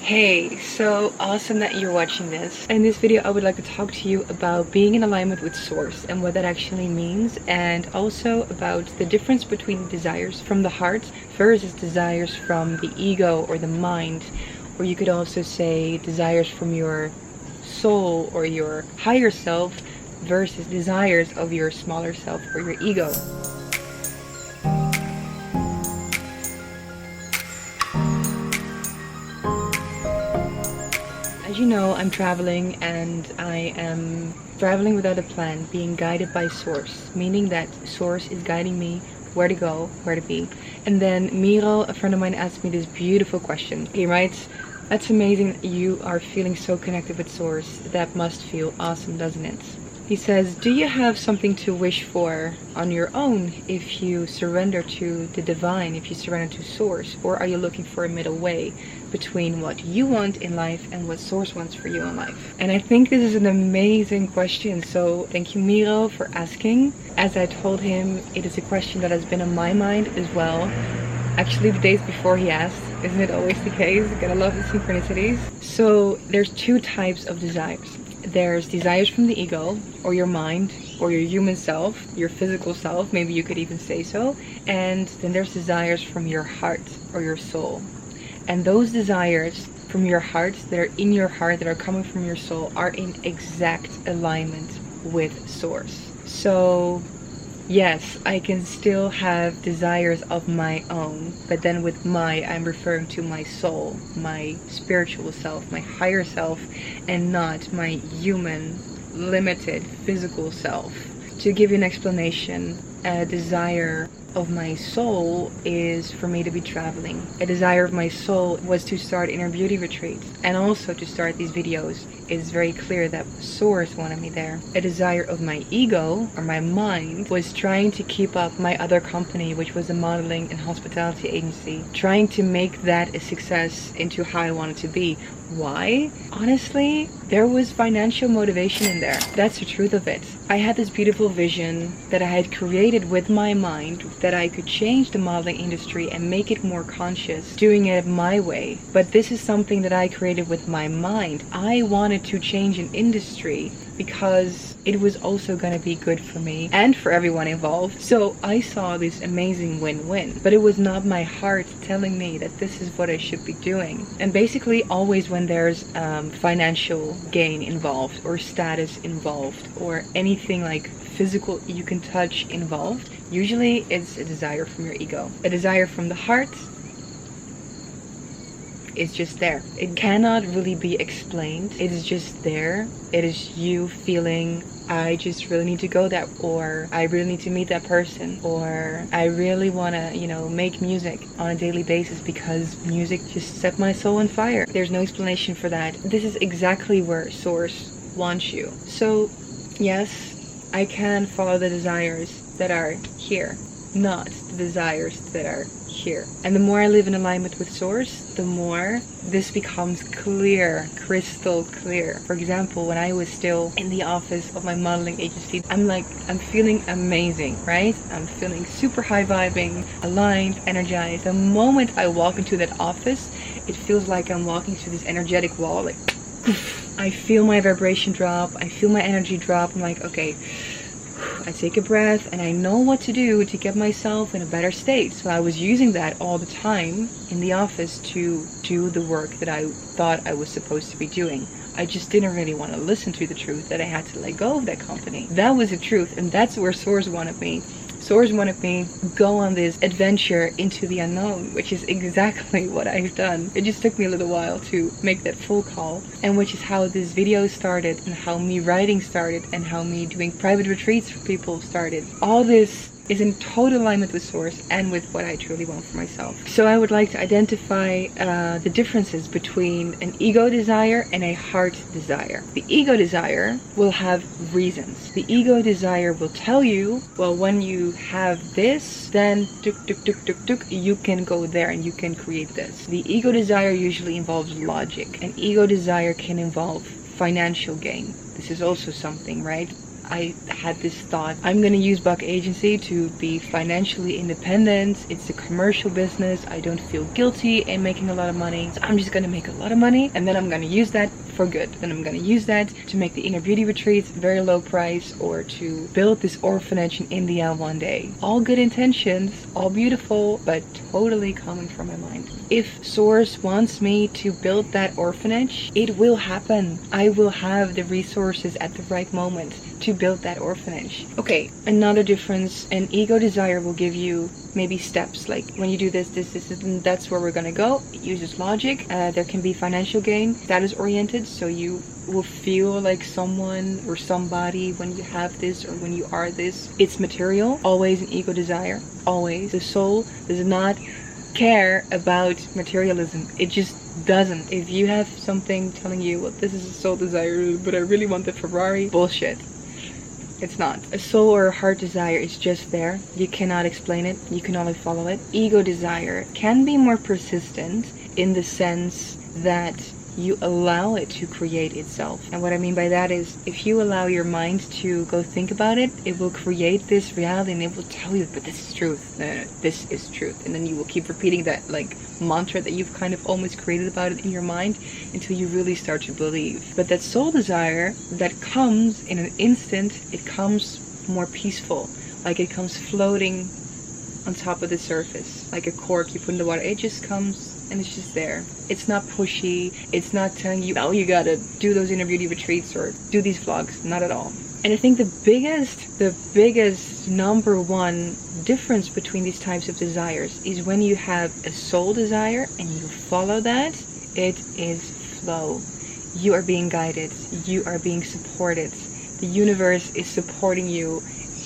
Hey, so awesome that you're watching this. In this video, I would like to talk to you about being in alignment with Source and what that actually means, and also about the difference between desires from the heart versus desires from the ego or the mind, or you could also say desires from your soul or your higher self versus desires of your smaller self or your ego. As you know, I'm traveling, and I am traveling without a plan, being guided by Source, meaning that Source is guiding me where to go, where to be. And then Miro, a friend of mine, asked me this beautiful question. He writes, "That's amazing that you are feeling so connected with Source. That must feel awesome, doesn't it?" He says, "Do you have something to wish for on your own if you surrender to the divine, if you surrender to Source? Or are you looking for a middle way between what you want in life and what Source wants for you in life?" And I think this is an amazing question. So thank you, Miro, for asking. As I told him, it is a question that has been on my mind as well. Actually, the days before he asked. Isn't it always the case? Gotta love the synchronicities. So there's two types of desires. There's desires from the ego, or your mind, or your human self, your physical self, maybe you could even say so. And then there's desires from your heart or your soul. And those desires from your heart, that are in your heart, that are coming from your soul, are in exact alignment with Source. So yes, I can still have desires of my own, but then with I'm referring to my soul, my spiritual self, my higher self, and not my human, limited, physical self. To give you an explanation, a desire of my soul is for me to be traveling. A desire of my soul was to start inner beauty retreats, and also to start these videos. It's very clear that Source wanted me there. A desire of my ego, or my mind, was trying to keep up my other company, which was a modeling and hospitality agency, trying to make that a success into how I wanted to be. Why? Honestly, there was financial motivation in there. That's the truth of it. I had this beautiful vision that I had created with my mind, that I could change the modeling industry and make it more conscious, doing it my way. But this is something that I created with my mind. I wanted to change an industry because it was also going to be good for me and for everyone involved. So I saw this amazing win-win, but it was not my heart telling me that this is what I should be doing. And basically always when there's financial gain involved, or status involved, or anything like physical you can touch involved, usually it's a desire from your ego. A desire from the heart is just there. It cannot really be explained. It is just there. It is you feeling, I just really need to go there, or I really need to meet that person, or I really want to, make music on a daily basis because music just set my soul on fire. There's no explanation for that. This is exactly where Source wants you. So yes, I can follow the desires that are here, not the desires that are here. And the more I live in alignment with Source, the more this becomes clear, crystal clear. For example, when I was still in the office of my modeling agency, I'm feeling amazing, right? I'm feeling super high vibing, aligned, energized. The moment I walk into that office, it feels like I'm walking through this energetic wall, like I feel my vibration drop, I feel my energy drop. I'm like, okay, I take a breath and I know what to do to get myself in a better state. So I was using that all the time in the office to do the work that I thought I was supposed to be doing. I just didn't really want to listen to the truth that I had to let go of that company. That was the truth, and that's where Source wanted me. Source wanted me to go on this adventure into the unknown, which is exactly what I've done. It just took me a little while to make that full call, and which is how this video started, and how me writing started, and how me doing private retreats for people started. All this is in total alignment with Source and with what I truly want for myself. So I would like to identify the differences between an ego desire and a heart desire. The ego desire will have reasons. The ego desire will tell you, well, when you have this, then you can go there and you can create this. The ego desire usually involves logic. An ego desire can involve financial gain. This is also something, right? I had this thought, I'm gonna use Buck Agency to be financially independent. It's a commercial business. I don't feel guilty in making a lot of money. So I'm just gonna make a lot of money, and then I'm gonna use that for good. Then I'm gonna use that to make the inner beauty retreats very low price, or to build this orphanage in India one day. All good intentions, all beautiful, but totally coming from my mind. If Source wants me to build that orphanage, it will happen. I will have the resources at the right moment to build that orphanage. Okay, another difference, an ego desire will give you maybe steps, like when you do this, and that's where we're gonna go. It uses logic. There can be financial gain, status oriented, so you will feel like someone or somebody when you have this or when you are this. It's material, always an ego desire, always. The soul does not care about materialism. It just doesn't. If you have something telling you, well, this is a soul desire, but I really want the Ferrari, bullshit. It's not. A soul or a heart desire is just there. You cannot explain it. You can only follow it. Ego desire can be more persistent in the sense that you allow it to create itself. And what I mean by that is, if you allow your mind to go think about it, it will create this reality and it will tell you, but this is truth. No, this is truth. And then you will keep repeating that like mantra that you've kind of almost created about it in your mind until you really start to believe. But that soul desire that comes in an instant, it comes more peaceful. Like it comes floating on top of the surface, like a cork you put in the water. It just comes and it's just there. It's not pushy. It's not telling you, oh, you gotta do those inner beauty retreats or do these vlogs. Not at all. And I think the biggest number one difference between these types of desires is when you have a soul desire and you follow that, it is flow. You are being guided. You are being supported. The universe is supporting you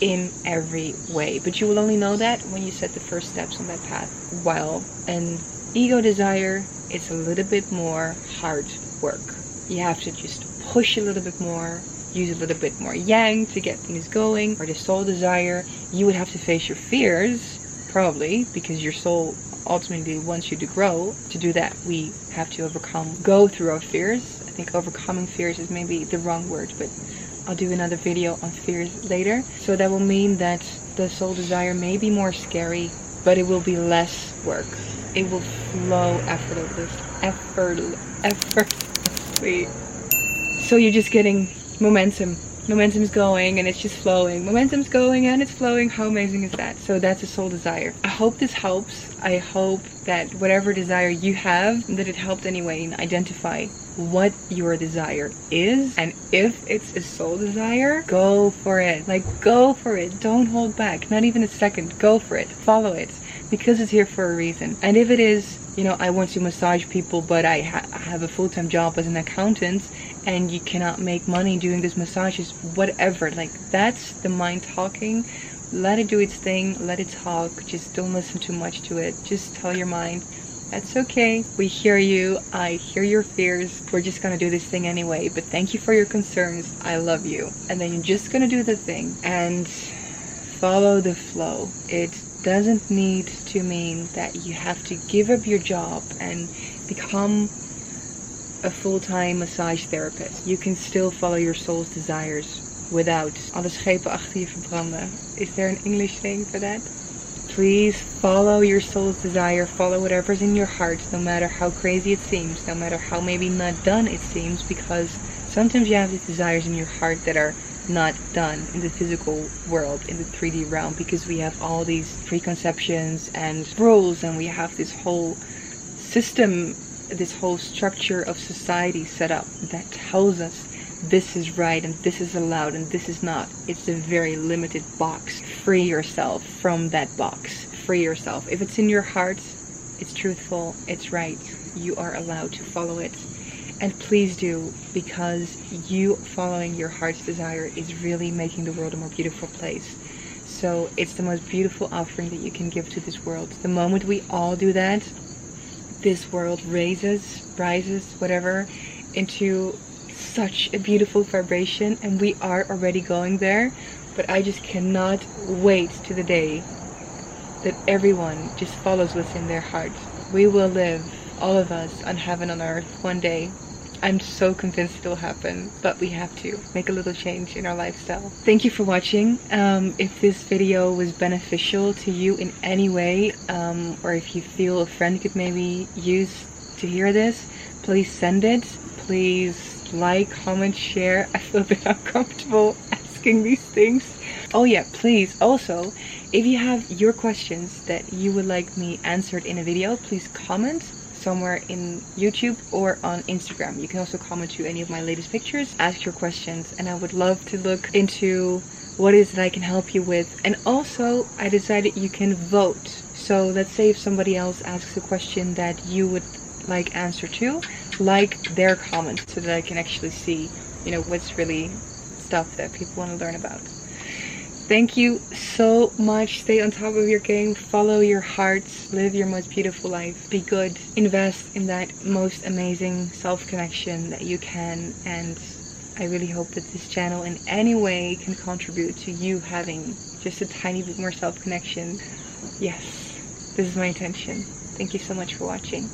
in every way. But you will only know that when you set the first steps on that path. While an ego desire, it's a little bit more hard work. You have to just push a little bit more, use a little bit more yang to get things going. Or the soul desire, you would have to face your fears, probably, because your soul ultimately wants you to grow. To do that, we have to go through our fears. I think overcoming fears is maybe the wrong word, but I'll do another video on fears later. So that will mean that the soul desire may be more scary, but it will be less work. It will flow effortlessly. So you're just getting momentum. Momentum's going and it's just flowing. Momentum's going and it's flowing. How amazing is that? So that's a soul desire. I hope this helps. I hope that whatever desire you have, that it helped anyway and identify what your desire is. And if it's a soul desire, go for it. Like, go for it. Don't hold back. Not even a second. Go for it. Follow it. Because it's here for a reason. And if it is, you know, I want to massage people, but I have a full-time job as an accountant, and you cannot make money doing these massages, whatever, like, that's the mind talking. Let it do its thing, let it talk, just don't listen too much to it. Just tell your mind, that's okay, we hear you, I hear your fears, we're just gonna do this thing anyway, but thank you for your concerns, I love you. And then you're just gonna do the thing and follow the flow. It doesn't need to mean that you have to give up your job and become a full-time massage therapist. You can still follow your soul's desires without alle schepen achter je verbranden. Is there an English saying for that? Please follow your soul's desire, follow whatever's in your heart, no matter how crazy it seems, no matter how maybe not done it seems, because sometimes you have these desires in your heart that are not done in the physical world, in the 3D realm, because we have all these preconceptions and rules, and we have this whole system, this whole structure of society set up that tells us this is right and this is allowed and this is not. It's a very limited box. Free yourself from that box. Free yourself. If it's in your heart, it's truthful, it's right. You are allowed to follow it. And please do, because you following your heart's desire is really making the world a more beautiful place. So it's the most beautiful offering that you can give to this world. The moment we all do that, this world rises, whatever, into such a beautiful vibration, and we are already going there. But I just cannot wait to the day that everyone just follows what's in their heart. We will live, all of us, on heaven on earth one day. I'm so convinced it'll happen, but we have to make a little change in our lifestyle. Thank you for watching. If this video was beneficial to you in any way, or if you feel a friend could maybe use to hear this, please send it. Please like, comment, share. I feel a bit uncomfortable asking these things. Oh yeah, please also, if you have your questions that you would like me answered in a video, please comment somewhere in YouTube or on Instagram. You can also comment to any of my latest pictures, ask your questions, and I would love to look into what it is that I can help you with. And also, I decided you can vote. So let's say if somebody else asks a question that you would like answer to, like their comment so that I can actually see, you know, what's really stuff that people want to learn about. Thank you so much. Stay on top of your game, follow your hearts, live your most beautiful life, be good, invest in that most amazing self-connection that you can, and I really hope that this channel in any way can contribute to you having just a tiny bit more self-connection. Yes, this is my intention. Thank you so much for watching.